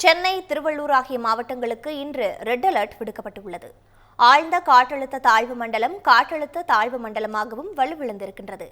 சென்னை, திருவள்ளூர் ஆகிய மாவட்டங்களுக்கு இன்று ரெட் அலர்ட் விடுக்கப்பட்டுள்ளது. ஆழ்ந்த காற்றழுத்த தாழ்வு மண்டலம் காற்றழுத்த தாழ்வு மண்டலமாகவும் வலுவிழந்திருக்கின்றது.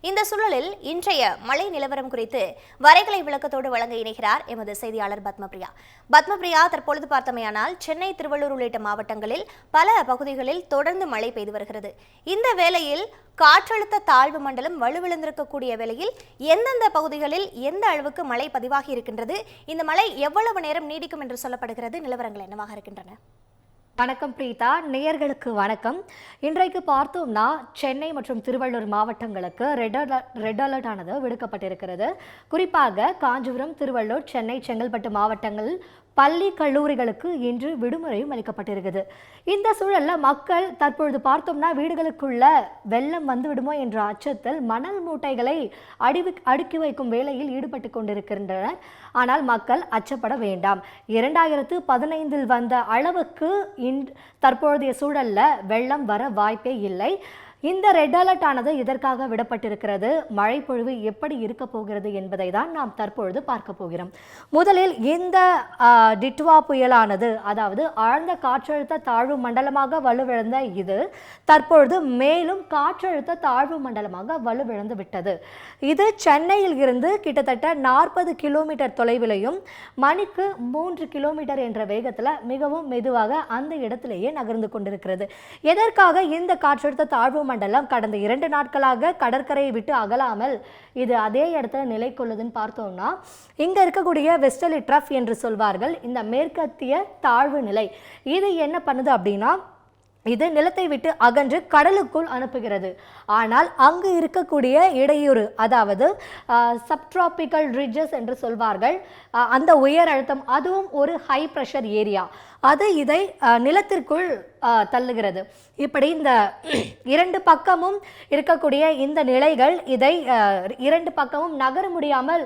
இந்த சூழலில் இன்றைய மழை நிலவரம் குறித்து வரைகலை விளக்கத்தோடு வழங்க இணைகிறார் எமது செய்தியாளர் பத்மபிரியா. பத்மபிரியா, தற்பொழுது பார்த்தமையானால் சென்னை, திருவள்ளூர் உள்ளிட்ட மாவட்டங்களில் பல பகுதிகளில் தொடர்ந்து மழை பெய்து வருகிறது. இந்த வேளையில் காற்றழுத்த தாழ்வு மண்டலம் வலுவிழந்திருக்கக்கூடிய வேளையில் எந்தெந்த பகுதிகளில் எந்த அளவுக்கு மழை பதிவாகி இருக்கின்றது, இந்த மழை எவ்வளவு நேரம் நீடிக்கும் என்று சொல்லப்படுகிறது, நிலவரங்கள் என்னவாக இருக்கின்றன? வணக்கம் பிரீதா, நேயர்களுக்கு வணக்கம். இன்றைக்கு பார்த்தோம்னா சென்னை மற்றும் திருவள்ளூர் மாவட்டங்களுக்கு ரெட் அலர்ட் ஆனது விடுக்கப்பட்டிருக்கிறது. குறிப்பாக காஞ்சிபுரம், திருவள்ளூர், சென்னை, செங்கல்பட்டு மாவட்டங்கள் பள்ளி கல்லூரிகளுக்கு இன்று விடுமுறையும் அளிக்கப்பட்டிருக்குது. இந்த சூழல்ல மக்கள் தற்பொழுது பார்த்தோம்னா வீடுகளுக்குள்ள வெள்ளம் வந்து விடுமோ என்ற அச்சத்தில் மணல் மூட்டைகளை அடுக்கி வைக்கும் வேலையில் ஈடுபட்டு கொண்டிருக்கின்றனர். ஆனால் மக்கள் அச்சப்பட வேண்டாம். 2015 வந்த அளவுக்கு தற்பொழுதைய சூழல்ல வெள்ளம் வர வாய்ப்பே இல்லை. இந்த ரெட் அலர்ட் ஆனது இதற்காக விடப்பட்டிருக்கிறது. மழை பொழிவு எப்படி இருக்க போகிறது என்பதை தான் நாம் தற்பொழுது பார்க்க போகிறோம். முதலில் இந்த டிட்வா புயலானது, அதாவது ஆழ்ந்த காற்றழுத்த தாழ்வு மண்டலமாக வலுவிழந்த இது தற்பொழுது மேலும் காற்றழுத்த தாழ்வு மண்டலமாக வலுவிழந்து விட்டது. இது சென்னையில் இருந்து கிட்டத்தட்ட 40 கிலோமீட்டர் தொலைவிலையும் மணிக்கு 3 கிலோமீட்டர் என்ற வேகத்தில் மிகவும் மெதுவாக அந்த இடத்திலேயே நகர்ந்து கொண்டிருக்கிறது. எதற்காக இந்த காற்றழுத்த தாழ்வு மண்டலம் கடந்த 2 நாட்களாக கடற்கரையை விட்டு அகலாமல் இது அதே இடத்துல நிலை கொள்ளுதுன்னு பார்த்தோம்னா, இங்க இருக்கக்கூடிய வெஸ்டர்லி ட்ரஃப் என்று சொல்வார்கள், இந்த மேற்கத்திய தாழ்வு நிலை, இது என்ன பண்ணுது அப்படின்னா, இது நிலத்தை விட்டு அகன்று கடலுக்குள் அனுப்புகிறது. ஆனால் அங்கு இருக்கக்கூடிய இடையூறு, அதாவது சப்ட்ராபிக்கல் ரிட்ஜஸ் என்று சொல்வார்கள், அந்த உயர் அழுத்தம், அதுவும் ஒரு ஹை ப்ரெஷர் ஏரியா, அது இதை நிலத்திற்குள் தள்ளுகிறது. இப்படி இந்த 2 பக்கமும் இருக்கக்கூடிய இந்த நிலைகள் இதை 2 பக்கமும் நகர முடியாமல்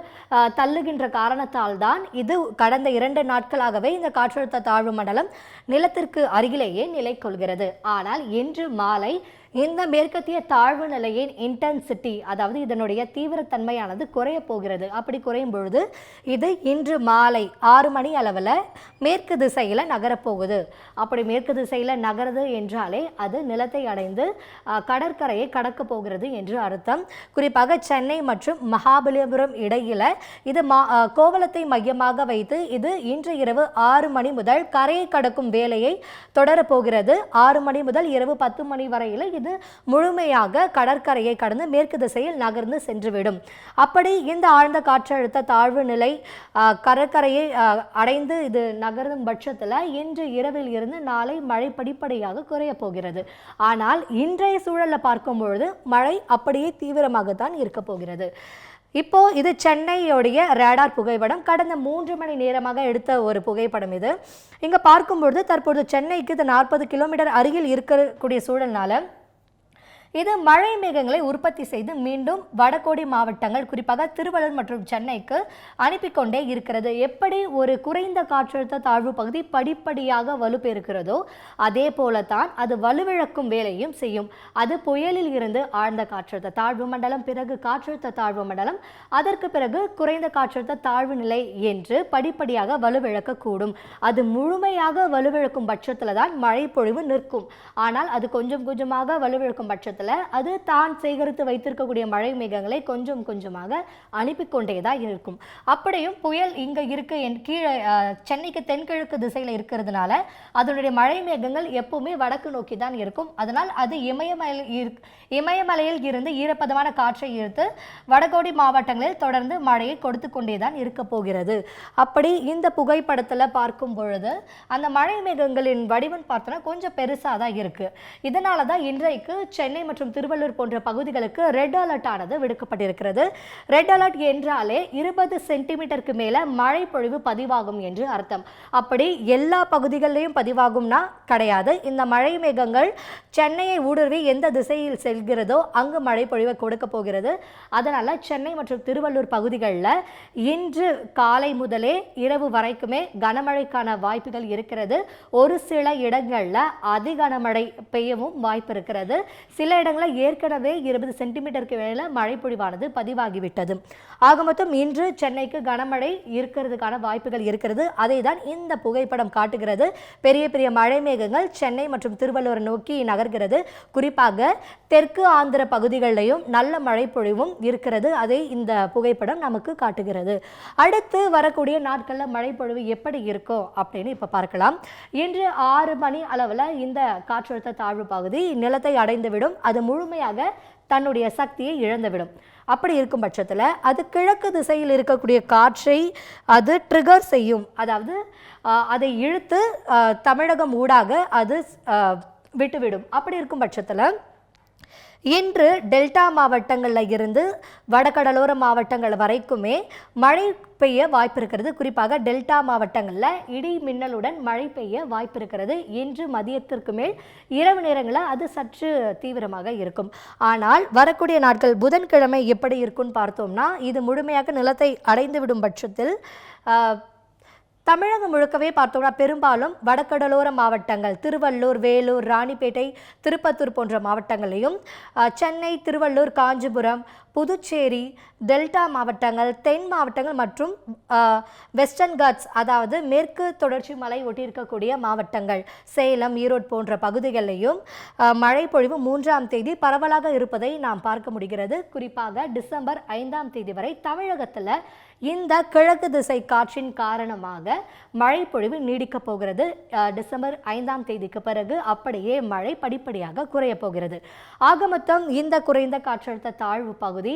தள்ளுகின்ற காரணத்தால் தான் இது கடந்த 2 நாட்களாகவே இந்த காற்றழுத்த தாழ்வு மண்டலம் நிலத்திற்கு அருகிலேயே நிலை கொள்கிறது. ஆனால் இன்று மாலை இந்த மேற்கத்திய தாழ்வு நிலையின் இன்டென்சிட்டி, அதாவது இதனுடைய தீவிரத்தன்மையானது குறைய போகிறது. அப்படி குறையும் பொழுது இது இன்று மாலை 6 மணி அளவில் மேற்கு திசையில் நகரப்போகுது. அப்படி மேற்கு திசையில் நகருது என்றாலே அது நிலத்தை அடைந்து கடற்கரையை கடக்க போகிறது என்று அர்த்தம். குறிப்பாக சென்னை மற்றும் மகாபலிபுரம் இடையில் இது கோவளத்தை மையமாக வைத்து இது இன்று இரவு 6 மணி முதல் கரையை கடக்கும் வேலையை தொடரப்போகிறது. 6 மணி முதல் இரவு 10 மணி வரையில் இது முழுமையாக கடற்கரையை கடந்து மேற்கு திசையில் நகர்ந்து சென்றுவிடும். அப்படி இந்த ஆழ்ந்த காற்றழுத்த தாழ்வு நிலை கடற்கரையை அடைந்து இது நகரும் பட்சத்தில் இன்று இரவில் இருந்து நாளை மழை படிப்படியாக குறைய போகிறது. ஆனால் இன்றைய சூழலை பார்க்கும் பொழுது மழை அப்படியே தீவிரமாகத்தான் இருக்க போகிறது. இப்போ இது சென்னையோடைய ரேடார் புகைப்படம், கடந்த 3 மணி நேரமாக எடுத்த ஒரு புகைப்படம் இது. இங்கே பார்க்கும்பொழுது தற்போது சென்னைக்கு இது 40 கிலோமீட்டர் அருகில் இருக்கக்கூடிய சூழல்னால இது மழை மேகங்களை உற்பத்தி செய்து மீண்டும் வடகோடி மாவட்டங்கள், குறிப்பாக திருவள்ளூர் மற்றும் சென்னைக்கு அனுப்பி கொண்டே இருக்கிறது. எப்படி ஒரு குறைந்த காற்றழுத்த தாழ்வு பகுதி படிப்படியாக வலுப்பெறுகிறதோ அதே போலத்தான் அது வலுவிழக்கும் வேலையும் செய்யும். அது புயலில் இருந்து ஆழ்ந்த காற்றழுத்த தாழ்வு மண்டலம், பிறகு காற்றழுத்த தாழ்வு மண்டலம், அதற்கு பிறகு குறைந்த காற்றழுத்த தாழ்வு நிலை என்று படிப்படியாக வலுவிழக்கக்கூடும். அது முழுமையாக வலுவிழக்கும் பட்சத்தில் தான் மழை பொழிவு நிற்கும். ஆனால் அது கொஞ்சம் கொஞ்சமாக வலுவிழக்கும் பட்சத்தில் அது தான் சேகரித்து வைத்திருக்கக்கூடிய மழை மேகங்களை கொஞ்சம் கொஞ்சமாக அனுப்பி கொண்டேதான் இருக்கும். அப்படியும் புயல் இங்க இருக்க கீழே சென்னைக்கு தென்கிழக்கு திசையில இருக்கிறதுனால அதனுடைய மழை மேகங்கள் எப்பவுமே வடக்கு நோக்கி தான் இருக்கும். அதனால் அது இமயமலையில் இருந்து ஈரப்பதமான காற்றை ஈர்த்து வடகோடி மாவட்டங்களில் தொடர்ந்து மழையை கொடுத்து கொண்டேதான் இருக்க போகிறது. அப்படி இந்த புகைப்படத்துல பார்க்கும் பொழுது அந்த மழை மேகங்களின் வடிவம் பார்த்தோன்னா கொஞ்சம் பெருசாக தான் இருக்கு. இதனால தான் இன்றைக்கு சென்னை மற்றும் திருவள்ளூர் போன்ற பகுதிகளுக்கு ரெட் அலர்ட் ஆனது விடுக்கப்பட்டிருக்கிறது. ரெட் அலர்ட் என்றாலே 20 சென்டிமீட்டருக்கு மேல மழை பொழிவு பதிவாகும் என்று அர்த்தம். அப்படி எல்லா பகுதிகளிலும் பதிவாகும்னா கிடையாது. இந்த மழை மேகங்கள் சென்னையை ஊடுருவி எந்த திசையில் செல்கிறதோ அங்கு மழை பொழிவை கொடுக்க போகிறது. அதனால சென்னை மற்றும் திருவள்ளூர் பகுதிகளில் இன்று காலை முதலே இரவு வரைக்குமே கனமழைக்கான வாய்ப்புகள் இருக்கிறது. ஒரு சில இடங்கள்ல அதி கனமழை பெய்யவும் வாய்ப்பு இருக்கிறது. சில சில இடங்களில் ஏற்கனவே 20 சென்டிமீட்டருக்கு மேலே மழை பொழிவானது பதிவாகிவிட்டது. ஆக மொத்தம் இன்று சென்னைக்கு கனமழை இருக்கிறதுக்கான வாய்ப்புகள் இருக்கிறது. அதை தான் இந்த புகைப்படம் காட்டுகிறது. பெரிய பெரிய மழை மேகங்கள் சென்னை மற்றும் திருவள்ளூர் நோக்கி நகர்கிறது. குறிப்பாக தெற்கு ஆந்திர பகுதிகளிலையும் நல்ல மழை பொழிவும் இருக்கிறது. அதை இந்த புகைப்படம் நமக்கு காட்டுகிறது. அடுத்து வரக்கூடிய நாட்களில் மழை பொழிவு எப்படி இருக்கும் அப்படின்னு இப்போ பார்க்கலாம். இன்று 6 மணி அளவில் இந்த காற்றழுத்த தாழ்வு பகுதி நிலத்தை அடைந்துவிடும். அது முழுமையாக தன்னுடைய சக்தியை இழந்துவிடும். அப்படி இருக்கும் பட்சத்தில் அது கிழக்கு திசையில் இருக்கக்கூடிய காற்றை அது ட்ரிகர் செய்யும். அதாவது அதை இழுத்து தமிழகம் ஊடாக அது விட்டுவிடும். அப்படி இருக்கும் பட்சத்தில் இன்று டெல்டா மாவட்டங்களில் இருந்து வடகடலோர மாவட்டங்கள் வரைக்குமே மழை பெய்ய வாய்ப்பு இருக்கிறது. குறிப்பாக டெல்டா மாவட்டங்களில் இடி மின்னலுடன் மழை பெய்ய வாய்ப்பு இருக்கிறது. இன்று மதியத்திற்கு மேல் இரவு நேரங்களில் அது சற்று தீவிரமாக இருக்கும். ஆனால் வரக்கூடிய நாட்கள் புதன்கிழமை எப்படி இருக்குன்னு பார்த்தோம்னா இது முழுமையாக நிலத்தை அடைந்து விடும் பட்சத்தில் தமிழகம் முழுக்கவே பார்த்தோம்னா பெரும்பாலும் வடகடலோர மாவட்டங்கள் திருவள்ளூர், வேலூர், ராணிப்பேட்டை, திருப்பத்தூர் போன்ற மாவட்டங்களையும் சென்னை, திருவள்ளூர், காஞ்சிபுரம், புதுச்சேரி, டெல்டா மாவட்டங்கள், தென் மாவட்டங்கள் மற்றும் வெஸ்டர்ன் காட்ஸ் அதாவது மேற்கு தொடர்ச்சி மலை ஒட்டியிருக்கக்கூடிய மாவட்டங்கள் சேலம், ஈரோடு போன்ற பகுதிகளிலையும் மழை பொழிவு 3ஆம் தேதி பரவலாக இருப்பதை நாம் பார்க்க முடிகிறது. குறிப்பாக டிசம்பர் 5ஆம் தேதி வரை தமிழகத்தில் இந்த கிழக்கு திசை காற்றின் காரணமாக மழை பொழிவு நீடிக்கப் போகிறது. டிசம்பர் 5ஆம் தேதிக்கு பிறகு அப்படியே மழை படிப்படியாக குறைய போகிறது. ஆக மொத்தம் இந்த குறைந்த காற்றழுத்த தாழ்வு பகுதி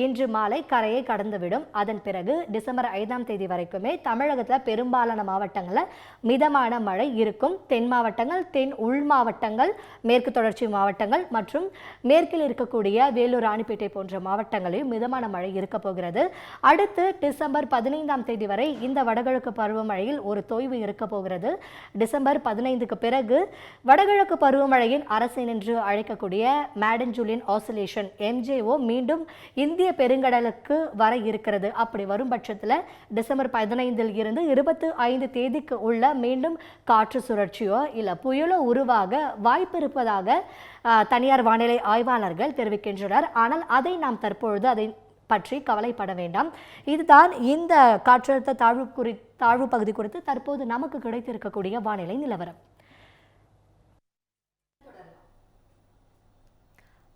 இன்று மாலை கரையை கடந்துவிடும். அதன் பிறகு டிசம்பர் 5ஆம் தேதி வரைக்குமே தமிழகத்தில் பெரும்பாலான மாவட்டங்களில் மிதமான மழை இருக்கும். தென் மாவட்டங்கள், தென் உள் மாவட்டங்கள், மேற்கு தொடர்ச்சி மாவட்டங்கள் மற்றும் மேற்கில் இருக்கக்கூடிய வேலூர், ராணிப்பேட்டை போன்ற மாவட்டங்களிலும் மிதமான மழை இருக்க போகிறது. அடுத்து டிசம்பர் 15ஆம் தேதி வரை இந்த வடகிழக்கு பருவமழையில் ஒரு தொய்வு இருக்க போகிறது. டிசம்பர் 15க்கு பிறகு வடகிழக்கு பருவமழையின் அரசன் என்று அழைக்கக்கூடிய மேடன் ஜூலியன் ஆசிலேஷன் MJO மீண்டும் இந்திய பெருங்கடலுக்கு வர இருக்கிறது. அப்படி வரும் பட்சத்தில் டிசம்பர் 15இல் இருந்து 25 தேதிக்கு உள்ள மீண்டும் காற்று சுழற்சியோ இல்லை புயலோ உருவாக வாய்ப்பு இருப்பதாக தனியார் வானிலை ஆய்வாளர்கள் தெரிவிக்கின்றனர். ஆனால் அதை நாம் தற்பொழுது அதை பற்றி கவலைப்பட வேண்டாம். இதுதான் இந்த காற்றழுத்த தாழ்வு பகுதி குறித்து தற்போது நமக்கு கிடைத்திருக்கக்கூடிய வானிலை நிலவரம்.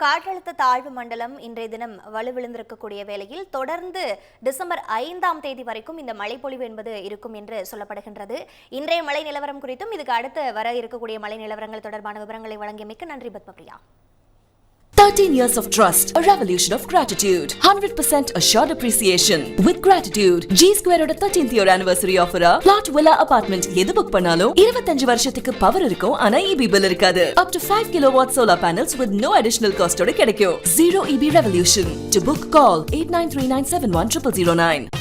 காற்றழுத்த தாழ்வு மண்டலம் இன்றைய தினம் வலுவிழந்திருக்கக்கூடிய வேளையில் தொடர்ந்து டிசம்பர் 5ஆம் தேதி வரைக்கும் இந்த மழைப்பொழிவு என்பது இருக்கும் என்று சொல்லப்படுகின்றது. இன்றைய மழை நிலவரம் குறித்தும் இதுக்கு அடுத்து வர இருக்கக்கூடிய மழை நிலவரங்கள் தொடர்பான விவரங்களை வழங்கியமைக்கு நன்றி Padmapriya. 13 years of trust, a revolution of gratitude, 100% assured appreciation. With gratitude, G-Square oda 13th year anniversary offer plot villa apartment எது புக் பண்ணாலும் 25 வருஷத்துக்கு பவர் இருக்கும். ஆனா EB bill இருக்காது. Up to 5 kilowatt solar panels with no additional cost ஓட கிடைக்கும். Zero EB revolution. To book, call 8939710009.